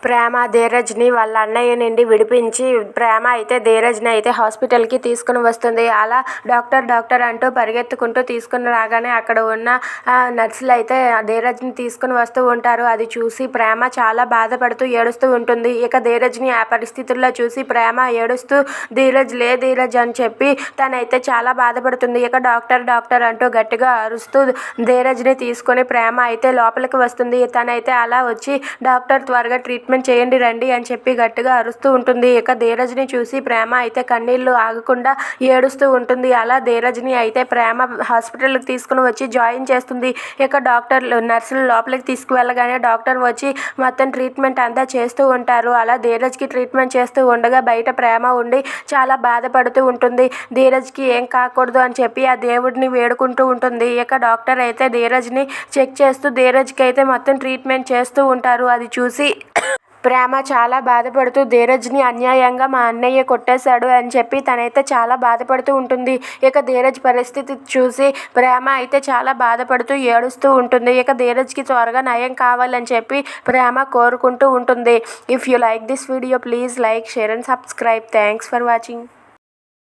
ప్రేమ ధీరజ్ని వాళ్ళ అన్నయ్య నుండి విడిపించి ప్రేమ అయితే ధీరజ్ని అయితే హాస్పిటల్కి తీసుకుని వస్తుంది. అలా డాక్టర్ అంటూ పరిగెత్తుకుంటూ తీసుకుని రాగానే అక్కడ ఉన్న నర్సులు అయితే ధీరజ్ని తీసుకుని వస్తూ ఉంటారు. అది చూసి ప్రేమ చాలా బాధపడుతూ ఏడుస్తూ ఉంటుంది. ఇక ధీరజ్ని ఆ పరిస్థితుల్లో చూసి ప్రేమ ఏడుస్తూ ధీరజ్ అని చెప్పి తనైతే చాలా బాధపడుతుంది. ఇక డాక్టర్ అంటూ గట్టిగా అరుస్తూ ధీరజ్ని తీసుకొని ప్రేమ అయితే లోపలికి వస్తుంది. తనైతే అలా వచ్చి డాక్టర్ త్వరగా ట్రీట్మెంట్ చేయండి రండి అని చెప్పి గట్టిగా అరుస్తూ ఉంటుంది. ఇక ధీరజ్ని చూసి ప్రేమ అయితే కన్నీళ్లు ఆగకుండా ఏడుస్తూ ఉంటుంది. అలా ధీరజ్ని అయితే ప్రేమ హాస్పిటల్కి తీసుకుని వచ్చి జాయిన్ చేస్తుంది. ఇక నర్సులు లోపలికి తీసుకువెళ్ళగానే డాక్టర్ వచ్చి మొత్తం ట్రీట్మెంట్ అంతా చేస్తూ ఉంటారు. అలా ధీరజ్కి ట్రీట్మెంట్ చేస్తూ ఉండగా బయట ప్రేమ ఉండి చాలా బాధపడుతూ ఉంటుంది. ధీరజ్కి ఏం కాకూడదు అని చెప్పి ఆ దేవుడిని వేడుకుంటూ ఉంటుంది. ఇక డాక్టర్ అయితే ధీరజ్ని చెక్ చేస్తూ ధీరజ్కి అయితే మొత్తం ట్రీట్మెంట్ చేస్తూ ఉంటారు. అది చూసి ప్రేమ చాలా బాధపడుతూ ధీరజ్ని అన్యాయంగా మా అన్నయ్య కొట్టేశాడు అని చెప్పి తనైతే చాలా బాధపడుతూ ఉంటుంది. ఇక ధీరజ్ పరిస్థితి చూసి ప్రేమ అయితే చాలా బాధపడుతూ ఏడుస్తూ ఉంటుంది. ఇక ధీరజ్కి త్వరగా నయం కావాలని చెప్పి ప్రేమ కోరుకుంటూ ఉంటుంది. If you like this video please like, share and subscribe. Thanks for watching.